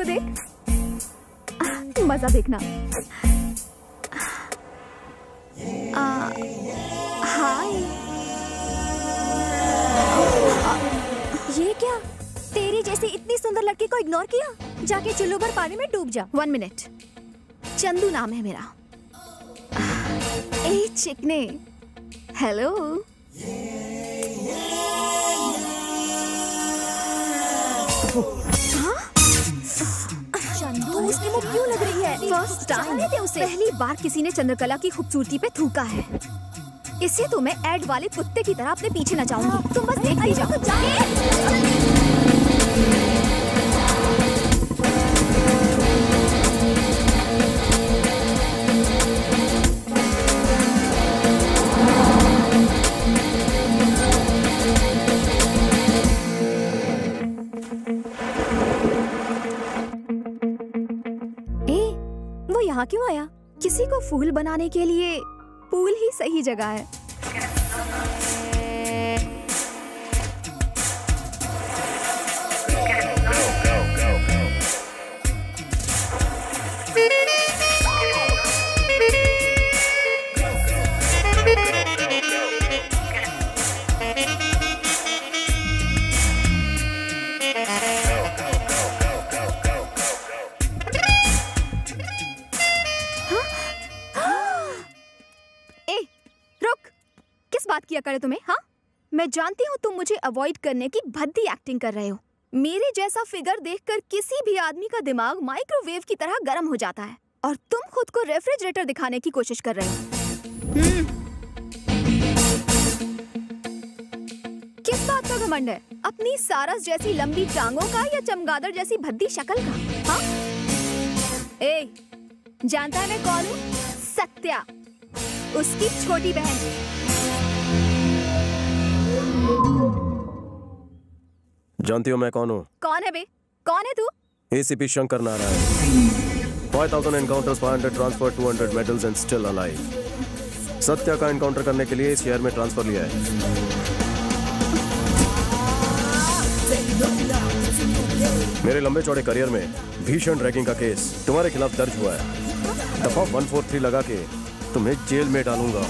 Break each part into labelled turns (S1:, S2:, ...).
S1: देख, मजा देखना। हाय। ये क्या? तेरी जैसी इतनी सुंदर लड़की को इग्नोर किया? जाके चुल्लू भर पानी में डूब जा। 1 मिनट। चंदू नाम है मेरा। ए चिकने, हेलो। चंदू, उसकी मुंह क्यों लग रही है? फर्स्ट टाइम उसे पहली बार किसी ने चंद्रकला की खूबसूरती पे थूका है। इससे तो मैं ऐड वाले कुत्ते की तरह अपने पीछे न जाऊंगी। तुम बस देखते जाओ। यहाँ क्यों आया? किसी को फूल बनाने के लिए पूल ही सही जगह है। किया करे तुम्हें? हाँ, मैं जानती हूँ तुम मुझे अवॉइड करने की भद्दी एक्टिंग कर रहे हो। मेरे जैसा फिगर देखकर किसी भी आदमी का दिमाग माइक्रोवेव की तरह गर्म हो जाता है, और तुम खुद को रेफ्रिजरेटर दिखाने की कोशिश कर रहे हो। किस बात का घमंड है? अपनी सारस जैसी लंबी टांगों का या चमगादड़ जैसी भद्दी शक्ल का? हाँ? ए, जानता है मैं कौन हूँ? सत्या, उसकी छोटी बहन।
S2: जानती हो मैं कौन हूँ?
S1: कौन है बे? कौन है तू?
S2: ACP Shankar Narayan. 5000 encounters, 500 transfer, 200 medals and still alive। Satya का एनकाउंटर करने के लिए इस शहर में ट्रांसफर लिया है। मेरे लंबे चौड़े करियर में भीषण रैगिंग का केस तुम्हारे खिलाफ दर्ज हुआ है। दफा 143 लगा के तुम्हें जेल में डालूंगा।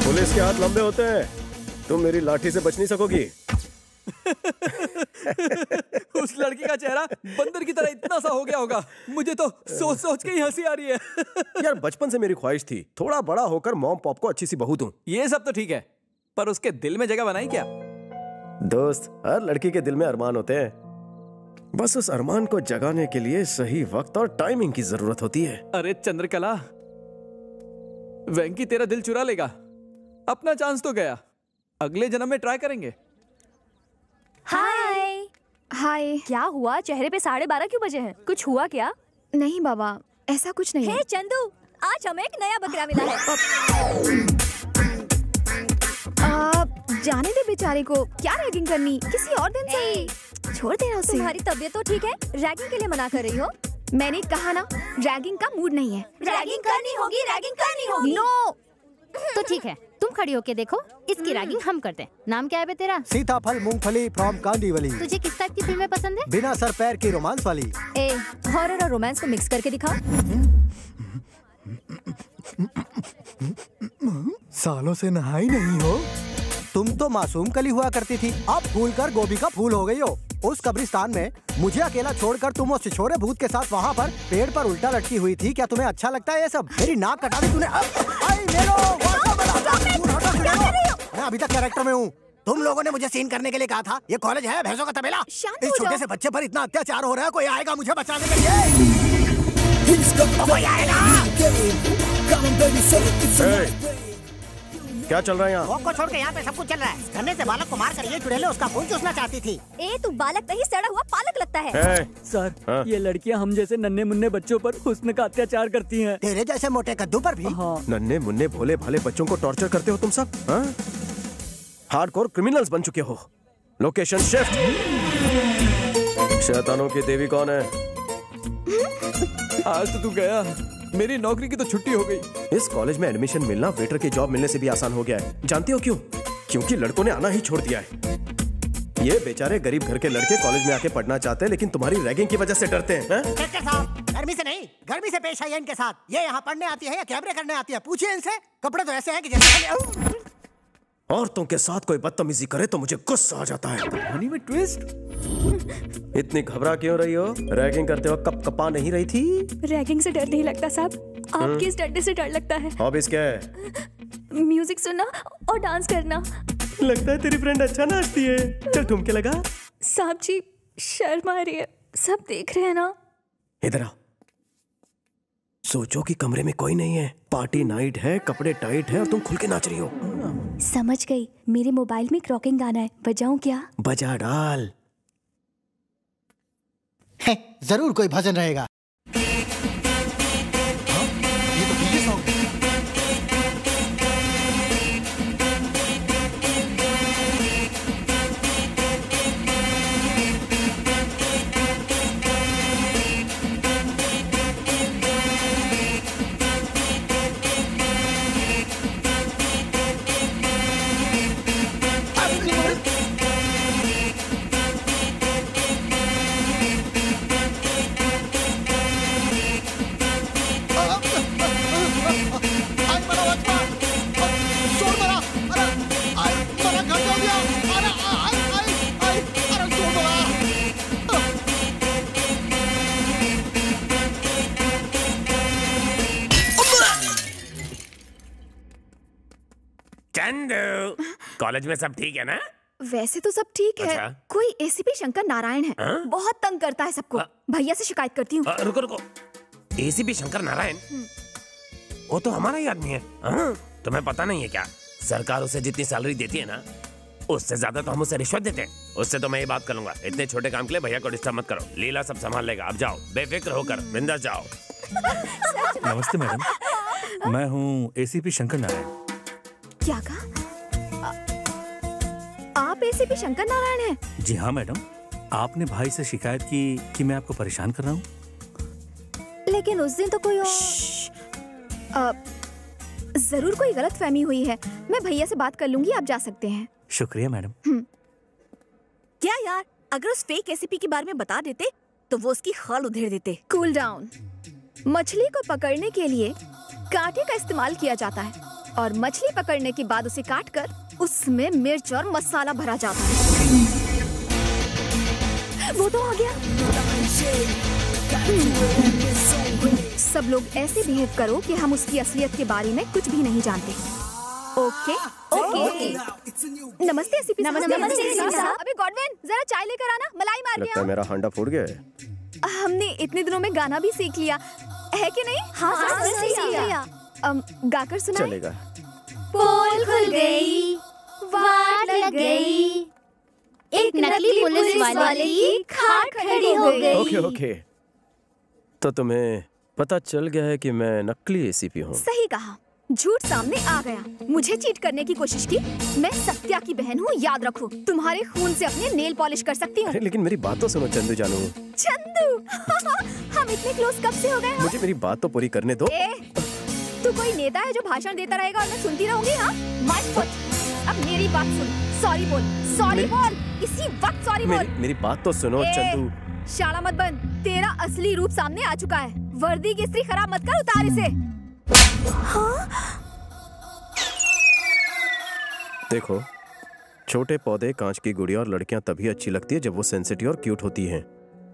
S2: पुलिस के हाथ लंबे होते हैं, तुम मेरी लाठी से बच नहीं सकोगी।
S3: उस लड़की का चेहरा बंदर की तरह इतना सा हो गया होगा, मुझे तो सोच सोच के ही हंसी आ रही है।
S2: यार बचपन से मेरी ख्वाहिश थी थोड़ा बड़ा होकर मॉम पॉप को अच्छी सी बहू दूं।
S3: ये सब तो ठीक है, पर उसके दिल में जगह बनाई क्या?
S2: दोस्त, हर लड़की के दिल में अरमान होते हैं, बस उस अरमान को जगाने के लिए सही वक्त और टाइमिंग की जरूरत होती है।
S3: अरे चंद्रकला, वेंकी तेरा दिल चुरा लेगा। अपना चांस तो गया, अगले जन्म में ट्राई करेंगे।
S1: हाय। हाय। क्या हुआ? चेहरे पे 12:30 क्यों बजे हैं? कुछ हुआ क्या? नहीं बाबा, ऐसा कुछ नहीं है। चंदू, आज हमें एक नया बकरा मिला है। जाने दे बेचारे को, क्या रैगिंग करनी, किसी और दिन से छोड़ देना उसे। तुम्हारी तबीयत तो ठीक है, रैगिंग के लिए मना कर रही हो? मैंने कहा ना, रैगिंग का मूड नहीं है। रैगिंग करनी होगी, रैगिंग करनी होगी। नो।
S4: तो ठीक है, तुम खड़ी होके देखो, इसकी रैगिंग हम करते हैं। नाम क्या है बे तेरा?
S5: सीताफल मूंगफली फ्रॉम कांदीवली।
S4: तुझे किस टाइप की फिल्में पसंद है?
S5: बिना सर पैर की रोमांस वाली।
S1: ए, हॉरर और रोमांस को मिक्स करके दिखाओ।
S5: सालों से नहाई नहीं हो? तुम तो मासूम कली हुआ करती थी, अब फूल कर गोभी का फूल हो गई हो। उस कब्रिस्तान में मुझे अकेला छोड़कर तुम उस छिछोरे भूत के साथ वहाँ पर पेड़ पर उल्टा लटकी हुई थी। क्या तुम्हें अच्छा लगता है ये सब? मेरी नाक कटा दी तूने। मैं अभी तक कैरेक्टर में हूँ। तुम लोगों ने मुझे सीन करने के लिए कहा था। ये कॉलेज है भैंसों का तबेला? इस छोटे से बच्चे पर इतना अत्याचार हो रहा है, कोई आएगा मुझे बचाने के लिए? कोई आएगा?
S2: क्या चल रहा है यहाँ?
S6: को छोड़ के यहाँ पे सब कुछ चल रहा है। घरने से बालक को मार कर ये चुड़ैले उसका खून चूसना चाहती थी।
S1: ए, तू बालक नहीं, सड़ा हुआ पालक लगता है।
S3: सर, ये लड़कियाँ हम जैसे नन्हे मुन्ने बच्चों पर हुस्न का अत्याचार करती हैं।
S5: तेरे जैसे मोटे कद्दू पर भी?
S3: हाँ।
S2: नन्हे मुन्ने भोले भाले बच्चों को टॉर्चर करते हो तुम सब? हार्डकोर क्रिमिनल्स बन चुके हो। Location shift. शैतानों की देवी कौन है?
S3: आज तो तू गया, मेरी नौकरी की तो छुट्टी हो गई।
S2: इस कॉलेज में एडमिशन मिलना वेटर की जॉब मिलने से भी आसान हो गया है। जानती हो क्यों? क्योंकि लड़कों ने आना ही छोड़ दिया है। ये बेचारे गरीब घर के लड़के कॉलेज में आके पढ़ना चाहते हैं, लेकिन तुम्हारी रैगिंग की वजह से डरते हैं।
S6: इंस्पेक्टर साहब, गर्मी से नहीं, गर्मी से पेश आई है इनके साथ। ये यहाँ पढ़ने आती है या कैमरे करने आती है? पूछिए इनसे। कपड़े तो ऐसे हैं कि जैसे
S2: औरतों के साथ कोई बदतमीजी करे तो मुझे गुस्सा आ जाता है।
S3: कहानी में ट्विस्ट।
S2: इतनी घबरा क्यों रही हो? रैगिंग करते वक्त कप कपा नहीं रही थी?
S1: रैगिंग से डर नहीं लगता साहब, आपके इस डरने से डर लगता है।
S2: हॉबीज क्या है?
S1: म्यूजिक सुनना और डांस करना।
S2: लगता है तेरी फ्रेंड अच्छा नाचती है। चल ठुमके लगा।
S1: साहब जी शर्म आ रही है, सब देख रहे हैं ना।
S2: इधर आ। सोचो कि कमरे में कोई नहीं है, पार्टी नाइट है, कपड़े टाइट है और तुम खुल के नाच रही हो।
S1: समझ गई, मेरे मोबाइल में क्रॉकिंग गाना है, बजाऊं क्या?
S2: बजा डाल।
S5: है, जरूर कोई भजन रहेगा। ये तो डीजे सॉन्ग है।
S7: चंदू, कॉलेज में सब ठीक है ना?
S1: वैसे तो सब ठीक है।
S7: अच्छा?
S1: कोई एसीपी शंकर नारायण है, बहुत तंग करता है सबको। भैया से शिकायत करती हूँ।
S7: रुको रुको, एसीपी शंकर नारायण? वो तो हमारा ही आदमी है। तुम्हें पता नहीं है क्या? सरकार उसे जितनी सैलरी देती है ना, उससे ज्यादा तो हम उसे रिश्वत देते हैं। उससे तो मैं ये बात कर लूंगा। इतने छोटे काम के लिए भैया को डिस्टर्ब मत करो। लीला सब संभाल लेगा। अब जाओ, बेफिक्र होकर बिंदास जाओ।
S8: नमस्ते मैडम, मैं हूँ एसीपी शंकर नारायण।
S1: क्या कहा? आप एसीपी शंकर नारायण हैं?
S8: जी हाँ मैडम, आपने भाई से शिकायत की कि मैं आपको परेशान कर रहा हूँ।
S1: लेकिन उस दिन तो कोई और जरूर कोई गलतफहमी हुई है। मैं भैया से बात कर लूंगी, आप जा सकते हैं।
S8: शुक्रिया मैडम।
S9: क्या यार, अगर उस फेक एसीपी के बारे में बता देते तो वो उसकी खाल उधेड़ देते।
S1: Cool down. मछली को पकड़ने के लिए कांटे का इस्तेमाल किया जाता है और मछली पकड़ने के बाद उसे काटकर उसमें मिर्च और मसाला भरा जाता है। वो तो आ गया। सब लोग ऐसे बिहेव करो कि हम उसकी असलियत के बारे में कुछ भी नहीं जानते। Okay okay. नमस्ते एसीपी साहब। नमस्ते साहब। अबे गॉडविन, जरा चाय लेकर आना, मलाई मार
S2: लगता है मेरा हांडा फूट गया है।
S1: हमने इतने दिनों में गाना भी सीख लिया है कि नहीं? हाँ सीख लिया। गाकर सुनाएं।
S2: चलेगा।
S4: पोल खुल गई, वाट लग गई, एक नकली पुलिस वाले की खाट खड़ी हो गई।
S2: Okay okay. तो तुम्हें पता चल गया है कि मैं नकली एसीपी हूँ।
S1: सही कहा, झूठ सामने आ गया। मुझे चीट करने की कोशिश की। मैं सत्या की बहन हूँ, याद रखो। तुम्हारे खून से अपने नेल पॉलिश कर सकती हूँ।
S2: लेकिन मेरी बात तो सुनो चंदू जानू।
S1: चंदू हम इतने क्लोज कब से हो गए?
S2: मुझे मेरी बात तो पूरी करने दो।
S1: तू कोई नेता है जो भाषण देता रहेगा और मैं सुनती रहूंगी? हाँ माय फुट। अब मेरी बात सुन। सॉरी बोल, सॉरी बोल, इसी वक्त सॉरी बोल।
S2: मेरी बात तो सुनो चंदू।
S1: शाला मत बंद, तेरा असली रूप सामने आ चुका है। वर्दी की इस्त्री खराब मत कर, उतार इसे। हाँ?
S2: देखो, छोटे पौधे, कांच की गुड़िया और लड़कियां तभी अच्छी लगती है जब वो सेंसिटिव और क्यूट होती हैं।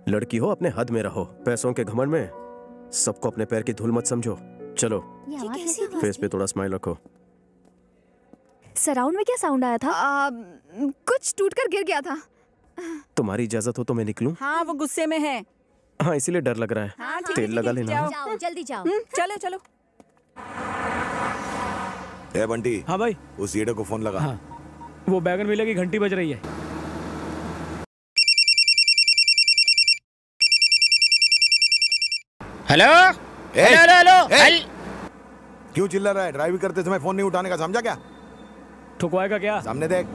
S2: लड़की हो अपने हद में रहो, पैसों के घमंड में सबको अपने पैर की धूल मत समझो। चलो फेस पे थोड़ा स्माइल रखो।
S1: सराउंड में क्या साउंड आया था? कुछ टूटकर गिर गया था।
S2: तुम्हारी इजाजत हो तो मैं निकलूं?
S9: हाँ वो गुस्से में है।
S2: हाँ इसीलिए डर लग रहा है।
S9: हाँ,
S2: तेल लगा लेना।
S4: जाओ जल्दी जाओ।
S9: चलो चलो।
S10: ए बंटी।
S3: हाँ भाई।
S10: उस ईडो को फोन लगा।
S3: हाँ, वो बैगन मिले की घंटी बज रही है।
S7: Hello hello hello.
S10: क्यों चिल्ला रहा है? ड्राइव करते समय फोन नहीं उठाने का, समझा क्या?
S3: ठुकवाएगा क्या?
S10: सामने देख।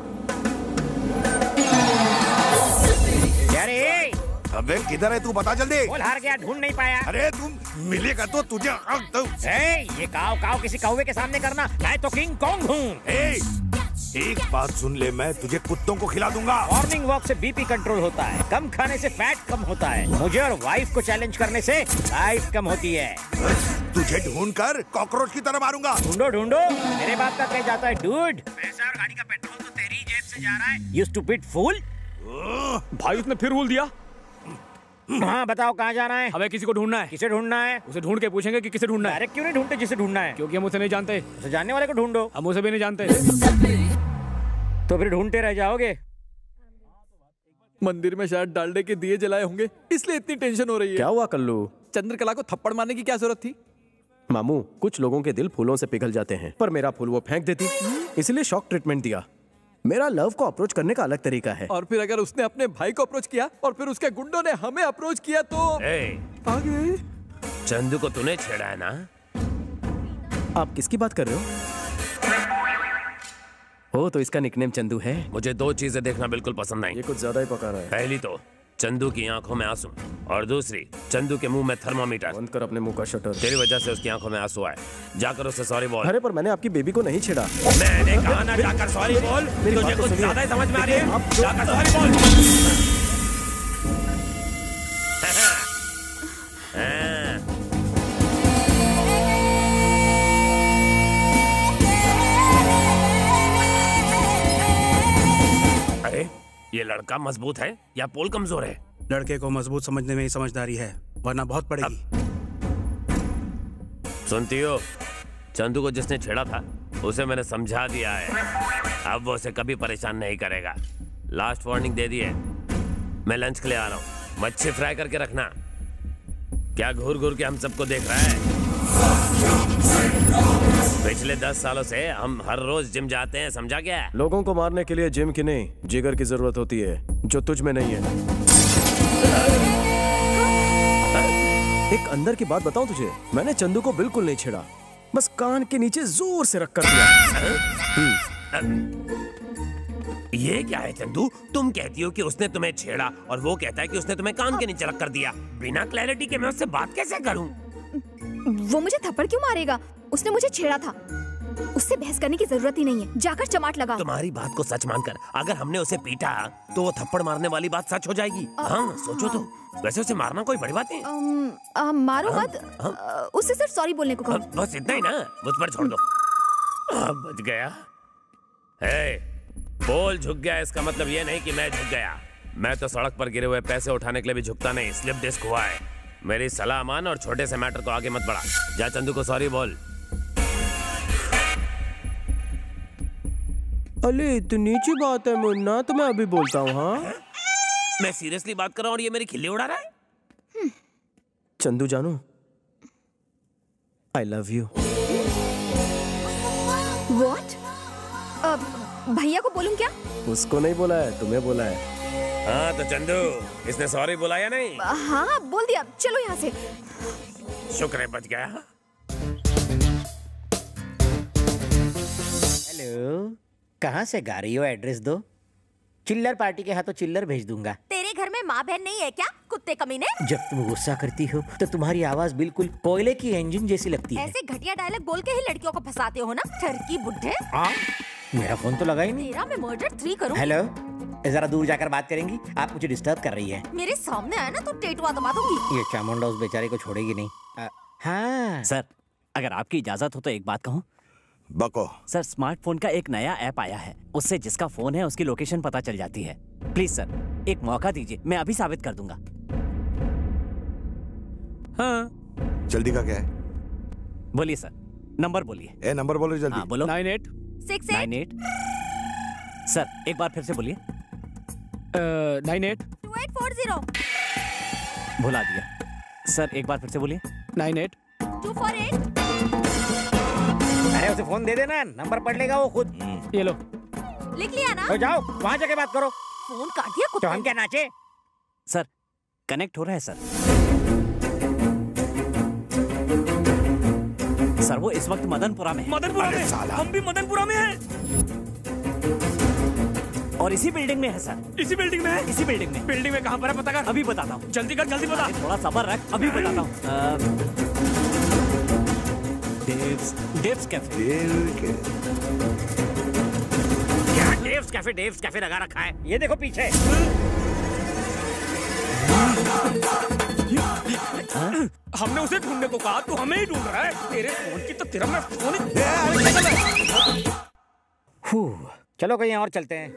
S7: अरे
S10: अबे किधर है तू? बता जल्दी।
S7: बोल, हार गया, ढूंढ नहीं पाया।
S10: अरे तुम मिलेगा तो तुझे
S7: ये काव काव किसी कौवे के सामने करना। मैं तो किंग कॉन्ग हूँ।
S10: एक बात सुन ले, मैं तुझे कुत्तों को खिला दूंगा।
S11: मॉर्निंग वॉक से बीपी कंट्रोल होता है, कम खाने से फैट कम होता है, मुझे और वाइफ को चैलेंज करने से लाइफ कम होती है।
S10: तुझे ढूंढ कर कॉकरोच की तरह मारूंगा।
S11: ढूंढो ढूंढो, मेरे बाप का कह जाता है डूड। पैसा और गाड़ी का पेट्रोल तो तेरी जेब से जा रहा है। यू स्टूपिड फूल।
S3: भाई उसने फिर भूल दिया।
S11: हाँ बताओ कहाँ जाना है?
S3: हमें किसी को ढूंढना है।
S11: किसे ढूंढना है?
S3: उसे ढूंढ के पूछेंगे कि किसे ढूंढना है।
S11: अरे क्यों नहीं ढूंढते जिसे ढूंढना है?
S3: क्योंकि हम उसे नहीं जानते।
S11: उसे जानने वाले को ढूंढो।
S3: हम उसे भी नहीं जानते।
S11: तो फिर ढूंढते रह जाओगे।
S3: मंदिर में शायद डालडे के दिए जलाए होंगे, इसलिए इतनी टेंशन हो रही है।
S2: क्या हुआ कल्लू?
S3: चंद्रकला को थप्पड़ मारने की क्या जरूरत थी?
S2: मामू, कुछ लोगों के दिल फूलों से पिघल जाते हैं, पर मेरा फूल वो फेंक देती, इसलिए शॉक ट्रीटमेंट दिया। मेरा लव को अप्रोच करने का अलग तरीका है।
S3: और फिर अगर उसने अपने भाई को अप्रोच किया और फिर उसके गुंडों ने हमें अप्रोच किया तो आगे
S7: चंदू को तूने छेड़ा है ना?
S2: आप किसकी बात कर रहे हो? तो इसका निकनेम चंदू है।
S7: मुझे दो चीजें देखना बिल्कुल पसंद नहीं।
S2: ये कुछ ज्यादा ही पका रहा है।
S7: पहली तो चंदू की आंखों में आंसू, और दूसरी चंदू के मुंह में थर्मामीटर।
S2: बंद कर अपने मुंह का शटर।
S7: तेरी वजह से उसकी आंखों में आंसू आए। जाकर उससे सॉरी बोल।
S2: अरे पर मैंने आपकी बेबी को नहीं छेड़ा।
S7: मैंने कहा ना जाकर सॉरी बोल। तुझे कुछ ज्यादा ही समझ में आ रही है। जाकर सॉरी बोल। अरे ये लड़का मजबूत है या पोल कमजोर है?
S12: लड़के को मजबूत समझने में ही समझदारी है, वरना बहुत पड़ेगी।
S7: सुनती हो, चंदू को जिसने छेड़ा था उसे मैंने समझा दिया है। अब वो उसे कभी परेशान नहीं करेगा। लास्ट वार्निंग दे दी है। मैं लंच के लिए आ रहा हूँ, मच्छी फ्राई करके रखना। क्या घूर घूर के हम सबको देख रहा है? पिछले 10 सालों से हम हर रोज जिम जाते हैं, समझा क्या?
S2: लोगों को मारने के लिए जिम की नहीं, जिगर की जरूरत होती है, जो तुझ में नहीं है। एक अंदर की बात बताऊं तुझे, मैंने चंदू को बिल्कुल नहीं छेड़ा, बस कान के नीचे जोर से रख कर दिया।
S7: ये क्या है चंदू? तुम कहती हो कि उसने तुम्हें छेड़ा और वो कहता है कि उसने तुम्हें कान के नीचे रख कर दिया। बिना क्लैरिटी के मैं उससे बात कैसे करूं?
S1: वो मुझे थप्पड़ क्यों मारेगा? उसने मुझे छेड़ा था, उससे बहस करने की जरूरत ही नहीं है। जाकर चमाट लगा।
S7: तुम्हारी बात को सच मानकर अगर हमने उसे पीटा तो वो थप्पड़ मारने वाली बात सच हो जाएगी। हाँ सोचो तो। वैसे उसे मारना कोई बड़ी बात नहीं।
S1: मारो मत। उससे सिर्फ सॉरी बोलने को कहो।
S7: बस इतना ही ना, मुझ पर छोड़ दो। बच गया। पोल झुक गया, इसका मतलब ये नहीं कि मैं झुक गया। मैं तो सड़क पर गिरे हुए पैसे उठाने के लिए भी झुकता नहीं। स्लिप डिस्क हुआ है। मेरी सलाह मान और छोटे से मैटर को आगे मत बढ़ा। जा चंदू को सॉरी बोल।
S2: अरे इतनी सी बात है मुन्ना, तो मैं अभी बोलता हूँ। हाँ
S7: मैं सीरियसली बात कर रहा हूँ और ये मेरी खिल्ली उड़ा रहा है।
S2: चंदू जानू, आई लव यू।
S1: What? भैया को बोलूं क्या?
S2: उसको नहीं बोला है, तुम्हें बोला है।
S7: हाँ तो चंदू, इसने सॉरी बोला या नहीं?
S1: हाँ बोल दिया। चलो यहाँ से।
S7: शुक्र है बच गया।
S11: हेलो, कहाँ से गा रही हो? एड्रेस दो। चिल्लर पार्टी के हाथों चिल्लर भेज दूंगा।
S9: तेरे घर में माँ बहन नहीं है क्या, कुत्ते कमीने?
S11: जब तुम गुस्सा करती हो तो तुम्हारी आवाज बिल्कुल कोयले की इंजन जैसी लगती है।
S9: ऐसे घटिया डायलॉग बोल के ही लड़कियों को फंसाते हो ना, ठरकी बुड्ढे।
S11: मेरा फोन तो लगा ही नहीं।
S9: तेरा मैं मर्डर 3 करूँ।
S11: हेलो, जरा दूर जाकर बात करेंगी? आप मुझे डिस्टर्ब कर रही है।
S9: मेरे सामने आया ना तो टेटुआ दबा दूंगी।
S11: ये चामुंडा उस बेचारे को छोड़ेगी नहीं। हाँ
S13: सर, अगर आपकी इजाजत हो तो एक बात कहूँ।
S10: बको।
S13: सर, स्मार्टफोन का एक नया ऐप आया है, उससे जिसका फोन है उसकी लोकेशन पता चल जाती है। प्लीज सर, एक मौका दीजिए, मैं अभी साबित कर दूंगा। हाँ
S10: जल्दी का क्या है?
S13: बोलिए सर, नंबर बोलिए।
S10: नंबर बोलो जल्दी।
S13: हाँ बोलो।
S9: 9868
S13: सर एक बार फिर से बोलिए।
S9: 982840
S13: भुला दिया। सर एक बार फिर से बोलिए।
S9: 98248।
S11: अरे उसे फोन दे देना, नंबर पढ़ लेगा वो खुद।
S3: ये लो।
S9: लिख लिया ना?
S11: तो जाओ वहाँ जाके बात करो।
S9: फोन काट दिया कुत्ते।
S11: तो हम क्या नाचे?
S13: सर कनेक्ट हो रहा है सर। सर वो इस वक्त मदनपुरा में है।
S3: मदनपुरा में? हम भी मदनपुरा में हैं।
S13: और इसी बिल्डिंग में है सर।
S3: इसी बिल्डिंग में है?
S13: इसी बिल्डिंग में।
S3: बिल्डिंग में कहाँ पर है पता कर।
S13: अभी बताता हूँ।
S3: जल्दी कर, जल्दी बता।
S13: थोड़ा सब्र रख, अभी बताता हूँ। डेव्स कैफे।
S11: यहाँ डेव्स कैफे लगा रखा है। ये देखो पीछे।
S7: हमने उसे ढूंढने को कहा, तू हमें ही ढूंढ रहा है। तेरे फोन की तो तेरा मैं फोन ही...
S11: चलो कहीं और चलते हैं।